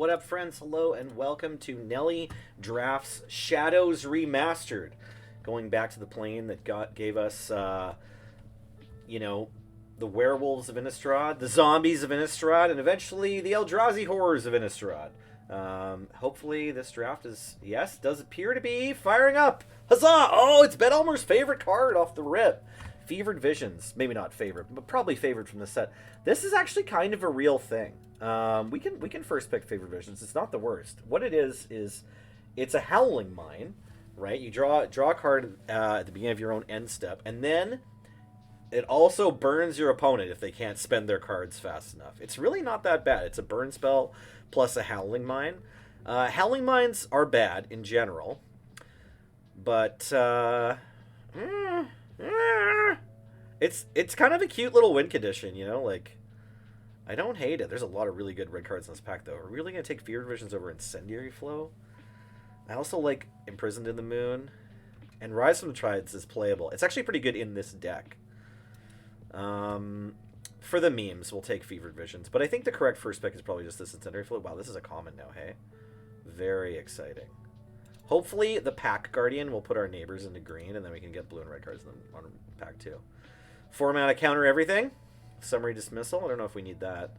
What up, friends? Hello, and welcome to Nelly Drafts Shadows Remastered. Going back to the plane that gave us, you know, the werewolves of Innistrad, the zombies of Innistrad, and eventually the Eldrazi horrors of Innistrad. Hopefully this draft is, yes, does appear to be firing up. Huzzah! Oh, it's Ben Elmer's favorite card off the rip. Fevered Visions. Maybe not favorite, but probably favored from the set. This is actually kind of a real thing. We can first pick Fevered Visions. It's not the worst. What it is it's a Howling Mine, right? You draw a card at the beginning of your own end step, and then it also burns your opponent if they can't spend their cards fast enough. It's really not that bad. It's a burn spell plus a Howling Mine. Howling Mines are bad in general, but it's kind of a cute little win condition, you know? Like, I don't hate it. There's a lot of really good red cards in this pack, though. Are we really going to take Feared Visions over Incendiary Flow? I also like Imprisoned in the Moon. And Rise from the Triads is playable. It's actually pretty good in this deck. For the memes, we'll take Fevered Visions. But I think the correct first pick is probably just this Incendiary Flow. Wow, this is a common now, hey? Very exciting. Hopefully, the Pack Guardian will put our neighbors into green, and then we can get blue and red cards on pack 2. 4-mana counter everything. Summary Dismissal. I don't know if we need that.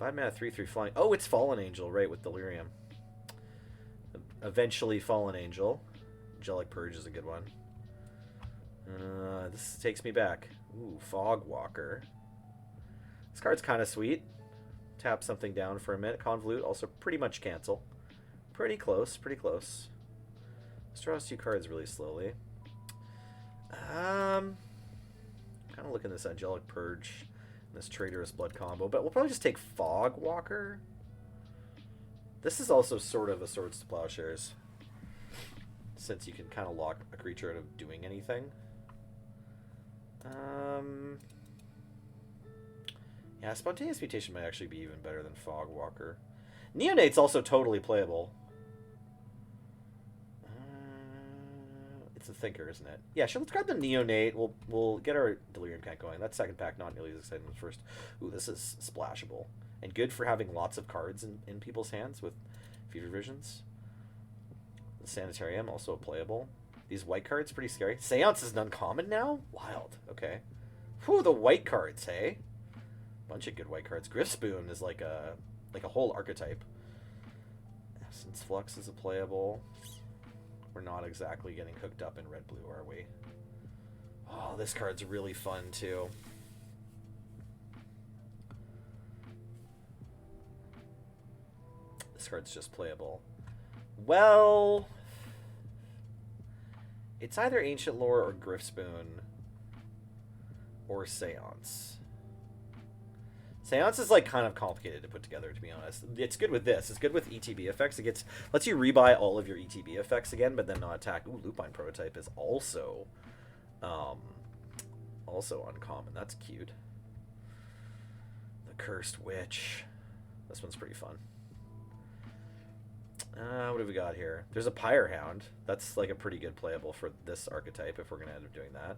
5-mana 3/3 flying. Oh, it's Fallen Angel, right, with Delirium. Eventually Fallen Angel. Angelic Purge is a good one. This takes me back. Ooh, Fog Walker. This card's kind of sweet. Tap something down for a minute. Convolute, also pretty much cancel. Pretty close, pretty close. Let's draw us 2 cards really slowly. Kind of looking at this Angelic Purge and this Traitorous Blood combo, but we'll probably just take Fog Walker. This is also sort of a Swords to Plowshares, since you can kind of lock a creature out of doing anything. Yeah, Spontaneous Mutation might actually be even better than Fog Walker. Neonate's also totally playable. It's a thinker, isn't it? Yeah, sure, let's grab the Neonate. We'll get our Delirium Cat going. That second pack not nearly as exciting as first. Ooh, this is splashable. And good for having lots of cards in people's hands with Fever Visions. The Sanitarium, also playable. These white cards, pretty scary. Seance is an uncommon now? Wild. Okay. Whew, the white cards, hey? Bunch of good white cards. Griffspoon is like a whole archetype. Essence Flux is a playable. We're not exactly getting hooked up in red-blue, are we? Oh, this card's really fun, too. This card's just playable. Well, it's either Ancient Lore or Griffspoon or Seance. Seance is like kind of complicated to put together, to be honest. It's good with this. It's good with ETB effects. Lets you rebuy all of your ETB effects again, but then not attack. Ooh, Lupine Prototype is also uncommon. That's cute. The Cursed Witch. This one's pretty fun. What have we got here? There's a Pyre Hound. That's like a pretty good playable for this archetype if we're going to end up doing that.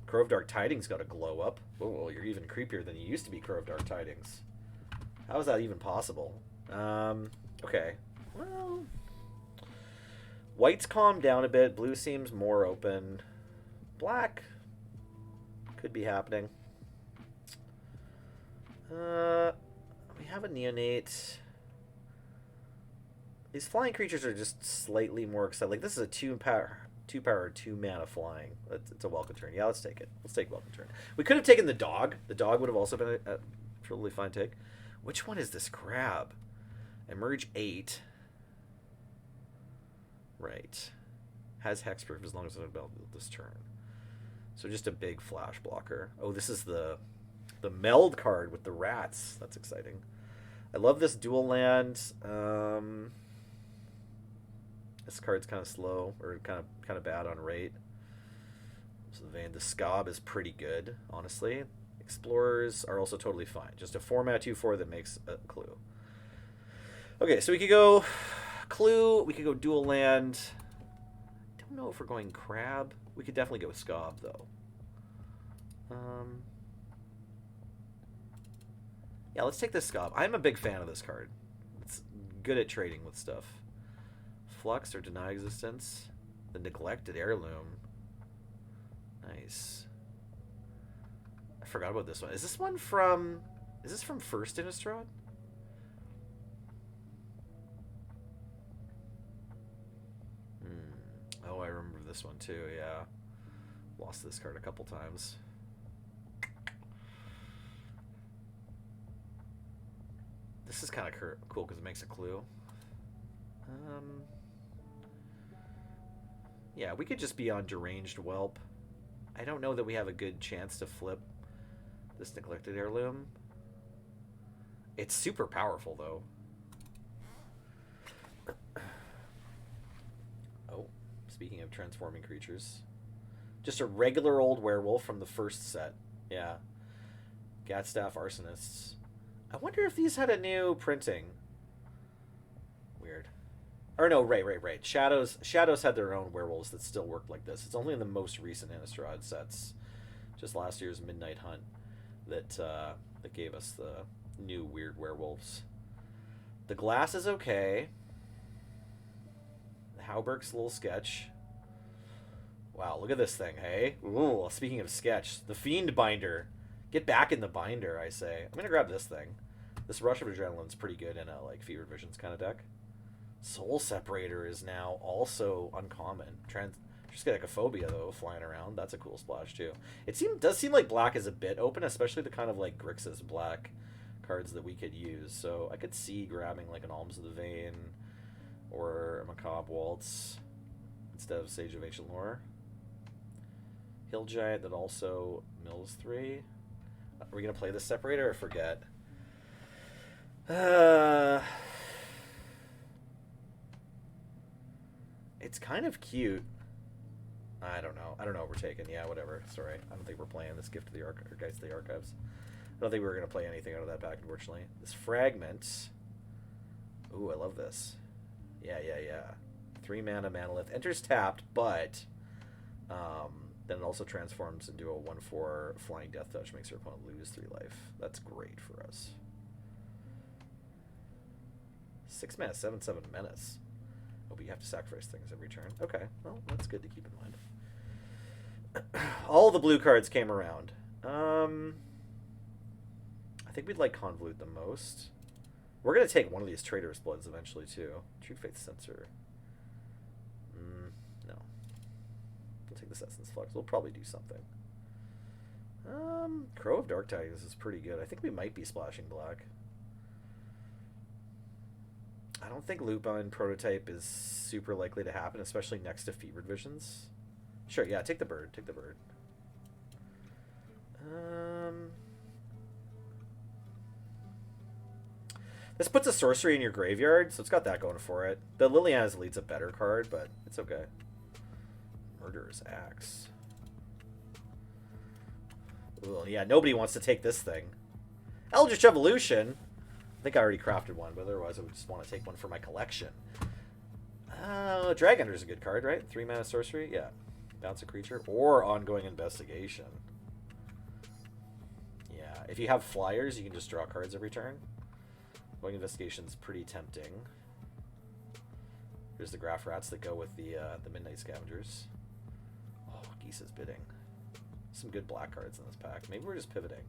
Crow of Dark Tidings got a glow up. Oh, you're even creepier than you used to be, Crow of Dark Tidings. How is that even possible? Okay. Well, white's calmed down a bit. Blue seems more open. Black could be happening. We have a Neonate. These flying creatures are just slightly more exciting. Like, this is a 2-power, 2-mana flying. It's a Welcome Turn. Yeah, let's take it. Let's take Welcome Turn. We could have taken the dog. The dog would have also been a totally fine take. Which one is this crab? Emerge 8. Right. Has Hexproof as long as it's available this turn. So just a big flash blocker. Oh, this is the meld card with the rats. That's exciting. I love this dual land. This card's kind of slow, or kind of bad on rate. So the Scob is pretty good, honestly. Explorers are also totally fine. Just a 4-mana 2/4 that makes a clue. Okay, so we could go Clue. We could go dual land. Don't know if we're going Crab. We could definitely go with Scob, though. Yeah, let's take this Scob. I'm a big fan of this card. It's good at trading with stuff. Flux or deny existence. The neglected heirloom. Nice. I forgot about this one. Is this one from... Is this from First Innistrad? Oh, I remember this one too, yeah. Lost this card a couple times. This is kind of cool because it makes a clue. Yeah, we could just be on Deranged Whelp. I don't know that we have a good chance to flip this neglected heirloom. It's super powerful, though. Oh, speaking of transforming creatures. Just a regular old werewolf from the first set. Yeah. Gatstaff Arsonists. I wonder if these had a new printing. Weird. Or no, right. Shadows had their own werewolves that still worked like this. It's only in the most recent Innistrad sets, just last year's Midnight Hunt, that gave us the new weird werewolves. The glass is okay. The Hauberg's little sketch. Wow, look at this thing, hey? Ooh, speaking of sketch, the Fiend Binder. Get back in the binder, I say. I'm gonna grab this thing. This Rush of Adrenaline's pretty good in a like Fevered Visions kind of deck. Soul Separator is now also uncommon. Triskaidekaphobia, though, flying around. That's a cool splash, too. It does seem like black is a bit open, especially the kind of, like, Grixis black cards that we could use. So I could see grabbing, like, an Alms of the Vein or a Macabre Waltz instead of Sage of Ancient Lore. Hill Giant that also mills 3. Are we going to play this Separator or forget? It's kind of cute. I don't know what we're taking. Yeah, whatever. Sorry. I don't think we're playing this Gift to the Guides to the Archives. I don't think we were going to play anything out of that pack, unfortunately. This Fragment. Ooh, I love this. Yeah. 3 mana, Manalith. Enters tapped, but then it also transforms into a 1/4 Flying Death Touch. Makes your opponent lose 3 life. That's great for us. 6 mana, 7/7 Menace. Oh, but you have to sacrifice things every turn. Okay, well, that's good to keep in mind. All the blue cards came around. I think we'd like Convolute the most. We're going to take one of these Traitorous Bloods eventually, too. True Faith Sensor. No. We'll take this Essence Flux. We'll probably do something. Crow of Dark Tigers is pretty good. I think we might be splashing black. I don't think Lupine Prototype is super likely to happen, especially next to Fevered Visions. Sure, yeah, take the bird. Take the bird. This puts a sorcery in your graveyard, so it's got that going for it. The Liliana's Elite's a better card, but it's okay. Murderer's Axe. Ooh, yeah, nobody wants to take this thing. Eldritch Evolution. I think I already crafted one, but otherwise I would just want to take one for my collection. Drag Hunter's a good card, right? 3 mana sorcery? Yeah. Bounce a creature. Or Ongoing Investigation. Yeah. If you have flyers, you can just draw cards every turn. Ongoing Investigation's pretty tempting. Here's the Graph Rats that go with the Midnight Scavengers. Oh, Geese's Bidding. Some good black cards in this pack. Maybe we're just pivoting.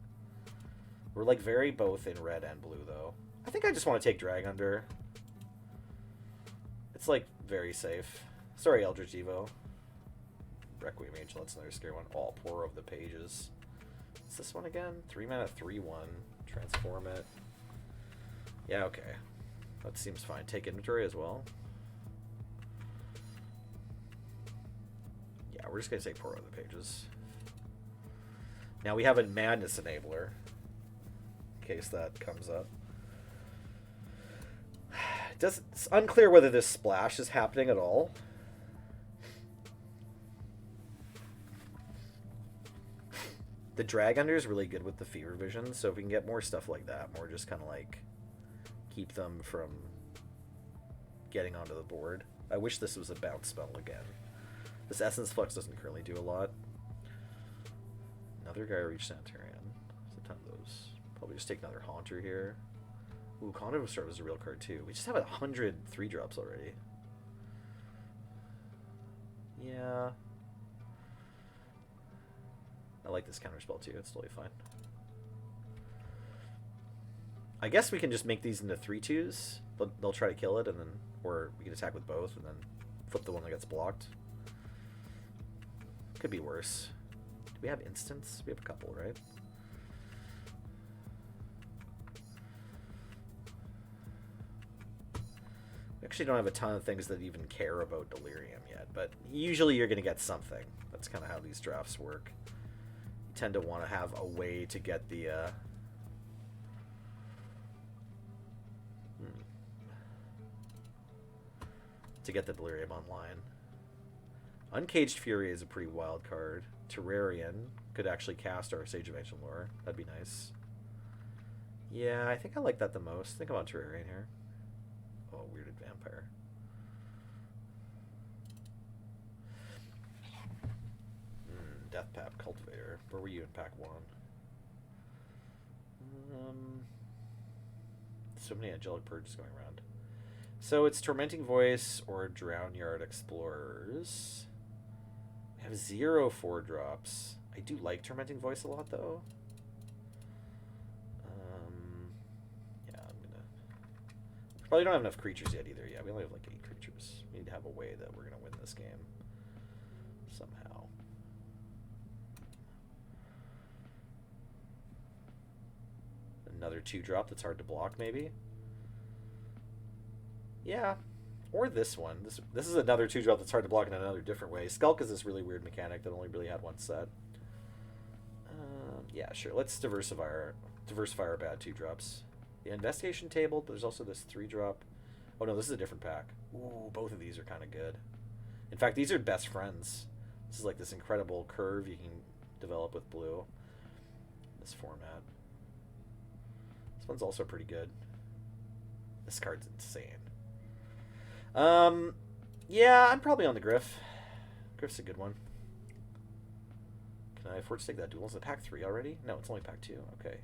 We're like very both in red and blue, though. I think I just want to take Drag Under. It's like very safe. Sorry, Eldritch Evo. Requiem Angel, that's another scary one. Oh, Pour of the Pages. What's this one again? 3 mana, 3/1. Transform it. Yeah, okay. That seems fine. Take inventory as well. Yeah, we're just going to take Pour of the Pages. Now we have a Madness Enabler. In case that comes up. It's unclear whether this splash is happening at all. The Drag Under is really good with the Fever Vision, so if we can get more stuff like that, more just kind of like keep them from getting onto the board. I wish this was a bounce spell again. This Essence Flux doesn't currently do a lot. Another Guy Reach Sanitarian. There's a ton of those. Probably just take another Haunter here. Ooh, Conduit Serve is a real card too. We just have 100 3-drops already. Yeah. I like this counterspell too. It's totally fine. I guess we can just make these into 3/2s. They'll try to kill it, and then, or we can attack with both, and then flip the one that gets blocked. Could be worse. Do we have instants? We have a couple, right? We actually don't have a ton of things that even care about Delirium yet, but usually you're going to get something. That's kind of how these drafts work. You tend to want to have a way to get the... to get the Delirium online. Uncaged Fury is a pretty wild card. Terrarian could actually cast our Sage of Ancient Lore. That'd be nice. Yeah, I think I like that the most. Think about Terrarian here. Oh, Weirded Vampire. Death Pap Cultivator. Where were you in pack 1? So many Angelic Purges going around. So it's Tormenting Voice or Drownyard Explorers. We have 0 4-drops. I do like Tormenting Voice a lot, though. Yeah, I'm gonna... Probably don't have enough creatures yet either. Yeah, we only have like 8 creatures. We need to have a way that we're gonna win this game. Somehow. Another 2-drop that's hard to block, maybe? Yeah, or this one. This is another 2-drop that's hard to block in another different way. Skulk is this really weird mechanic that only really had one set. Yeah, sure. Let's diversify our bad 2-drops. The Investigation Table, but there's also this 3-drop. Oh no, this is a different pack. Ooh, both of these are kind of good. In fact, these are best friends. This is like this incredible curve you can develop with blue. This format. This one's also pretty good. This card's insane. Yeah, I'm probably on the Griff. Griff's a good one. Can I afford to take that duel? Is it pack 3 already? No, it's only pack 2. Okay.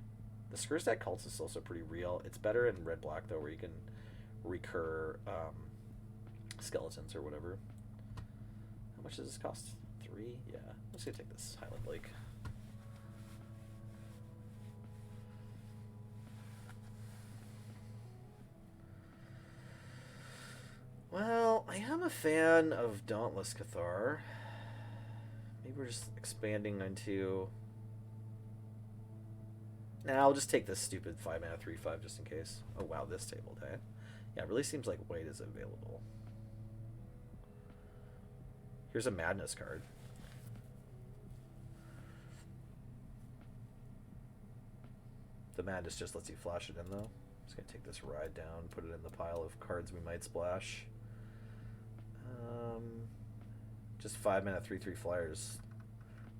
The Skurstack Cultist is also pretty real. It's better in red-black, though, where you can recur skeletons or whatever. How much does this cost? 3? Yeah. I'm just going to take this Highland Lake. Well, I am a fan of Dauntless Cathar. Maybe we're just expanding into... Nah, I'll just take this stupid 5-mana 3/5 just in case. Oh wow, this table, okay. Yeah, it really seems like white is available. Here's a Madness card. The Madness just lets you flash it in, though. I'm just going to take this Ride down, put it in the pile of cards we might splash. Just 5-mana 3/3 flyers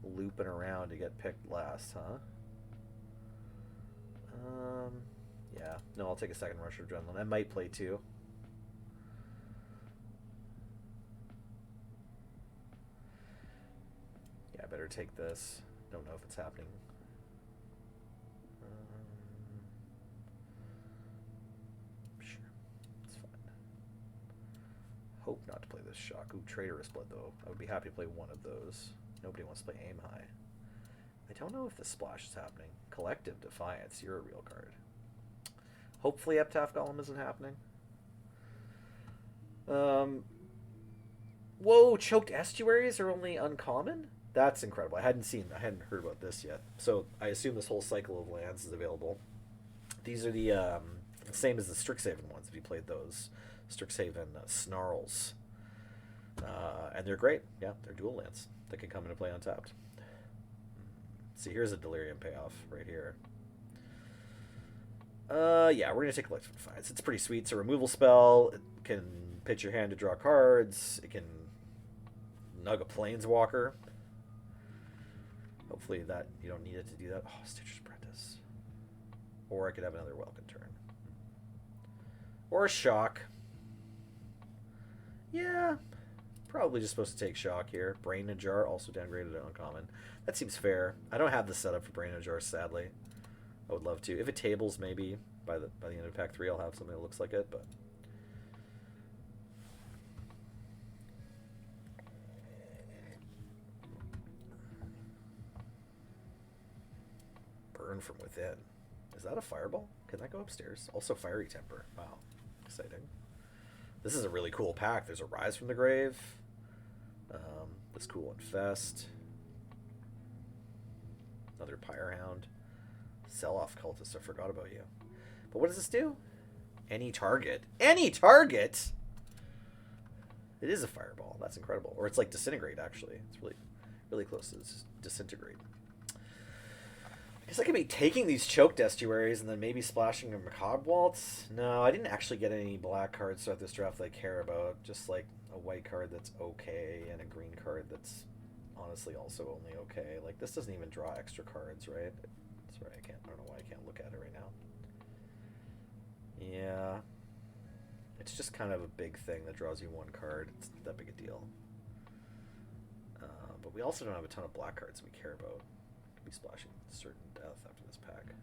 looping around to get picked last, huh? Yeah. No, I'll take a second Rush of Adrenaline. I might play 2. Yeah, I better take this. Don't know if it's happening. Sure. It's fine. Hope not to play this Shock. Ooh, Traitorous Blood, though. I would be happy to play one of those. Nobody wants to play Aim High. I don't know if the splash is happening. Collective Defiance. You're a real card. Hopefully Epitaph Golem isn't happening. Whoa, Choked Estuaries are only uncommon? That's incredible. I hadn't heard about this yet. So I assume this whole cycle of lands is available. These are the same as the Strixhaven ones, if you played those. Strixhaven Snarls. And they're great. Yeah, they're dual lands that can come into play untapped. See, here's a Delirium payoff right here. Yeah, we're going to take Collective Defiance. It's pretty sweet. It's a removal spell. It can pitch your hand to draw cards. It can nug a Planeswalker. Hopefully that you don't need it to do that. Oh, Stitcher's Apprentice. Or I could have another Welcome turn. Or a Shock. Yeah, probably just supposed to take Shock here. Brain Ajar, also downgraded to uncommon. That seems fair. I don't have the setup for Brain Ajar, sadly. I would love to. If it tables, maybe. by the end of pack 3, I'll have something that looks like it, but. Burn from within. Is that a fireball? Can that go upstairs? Also fiery temper. Wow. Exciting. This is a really cool pack. There's a Rise from the Grave. This cool Infest. Another Pyrehound. Sell-off Cultist. I forgot about you. But what does this do? Any target. Any target? It is a fireball. That's incredible. Or it's like Disintegrate, actually. It's really close to Disintegrate. I guess I could be taking these Choked Estuaries and then maybe splashing a Macabre Waltz. No, I didn't actually get any black cards throughout this draft that I care about. Just like a white card that's okay and a green card that's honestly also only okay. Like, this doesn't even draw extra cards, right? Sorry, I don't know why I can't look at it right now. Yeah. It's just kind of a big thing that draws you one card. It's not that big a deal. But we also don't have a ton of black cards we care about. Could be splashing certain death after this pack.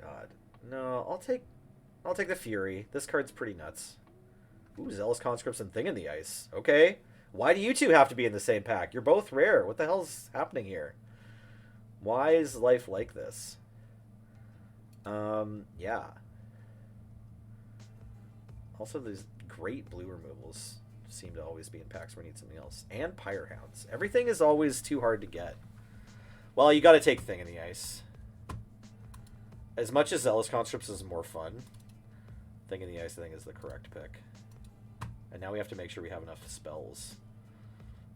God. No, I'll take the Fury. This card's pretty nuts. Ooh, Zealous Conscripts and Thing in the Ice. Okay. Why do you two have to be in the same pack? You're both rare. What the hell's happening here? Why is life like this? Yeah. Also, these great blue removals seem to always be in packs where I need something else. And Pyrehounds. Everything is always too hard to get. Well, you gotta take Thing in the Ice. As much as Zealous Conscripts is more fun, Thing in the Ice, I think, is the correct pick. And now we have to make sure we have enough spells.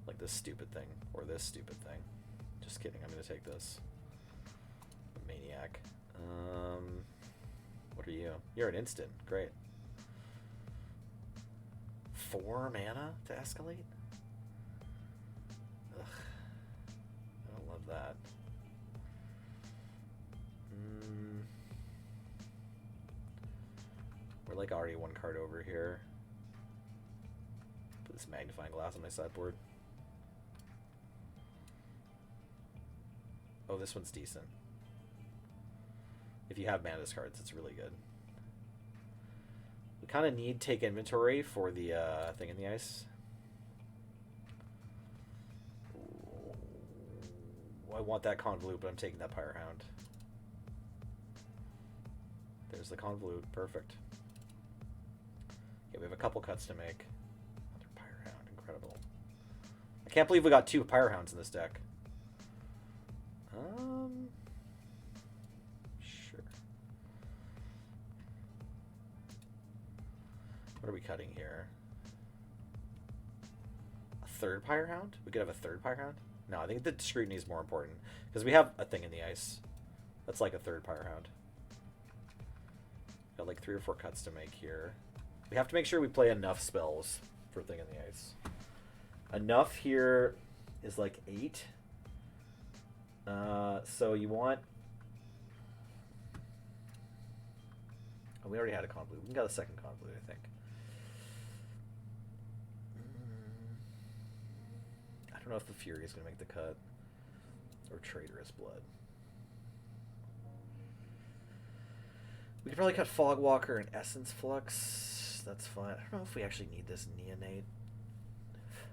Like this stupid thing. Or this stupid thing. Just kidding, I'm gonna take this. Maniac. What are you? You're an instant. Great. 4 mana to escalate? Ugh. I don't love that. We're like already one card over here. Put this magnifying glass on my sideboard. Oh, this one's decent. If you have mana discards, it's really good. We kind of need take inventory for the Thing in the Ice. Ooh, I want that Convolute, but I'm taking that Pyrehound. There's the Convolute. Perfect. Okay, we have a couple cuts to make. Another Pyrehound. Incredible. I can't believe we got 2 Pyrehounds in this deck. Sure. What are we cutting here? A third Pyrehound? We could have a third Pyrehound? No, I think the Scrutiny is more important. Because we have a Thing in the Ice. That's like a third Pyrehound. Got like 3 or 4 cuts to make here. We have to make sure we play enough spells for Thing in the Ice. Enough here is like 8. So you want... Oh, we already had a Convolute. We got a second Convolute, I think. I don't know if the Fury is going to make the cut. Or Traitorous Blood. We could probably cut Fogwalker and Essence Flux. That's fine. I don't know if we actually need this Neonate.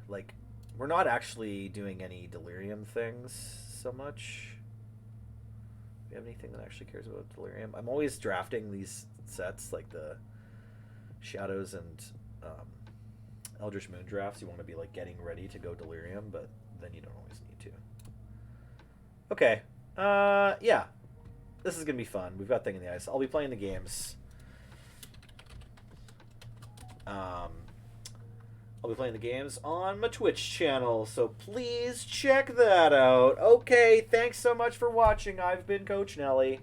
Like, we're not actually doing any Delirium things so much. Do we have anything that actually cares about Delirium? I'm always drafting these sets, like the Shadows and Eldritch Moon drafts. You want to be like getting ready to go Delirium, but then you don't always need to. Okay. Yeah. This is going to be fun. We've got Thing in the Ice. I'll be playing the games. I'll be playing the games on my Twitch channel, so please check that out. Okay, thanks so much for watching. I've been Coach Nelly.